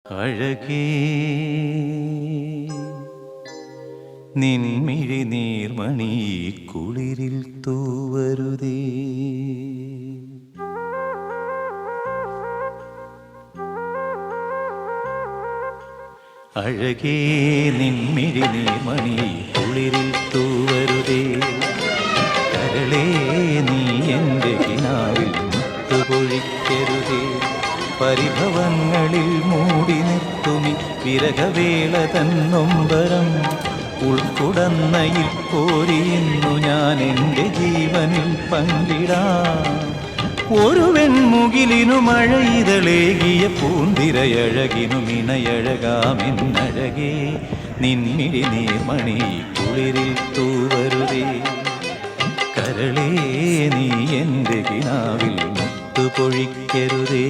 അഴകേ നിൻമിഴി നീർമണി കുളിരിൽ തൂവരുതേ. അഴകേ നിൻമിഴി നീർമണി കുളിരിൽ തൂവരുതേ. കരളേ നീ എൻ്റെ കിനാവിൽ മുത്തുപൊഴിക്കരുതേ. പരിഭവങ്ങളിൽ മൂടി നിർത്തുമി വിരഹവേള തന്നൊമ്പരം ഉൾക്കുടന്നയിൽ പോരിയുന്നു ഞാൻ എൻ്റെ ജീവനിൽ പങ്കിടാം. ഒരു വെൺമുകിലിനു മഴയിതളേകിയ പൂന്തിരയഴകിനു മിണയഴകാമെന്നഴകേ നിൻമിഴി നീർമണി കുളിരിൽ തൂവരുതേ. കരളേ നീ എൻ്റെ കിനാവിൽ മുത്തുപൊഴിക്കരുതേ.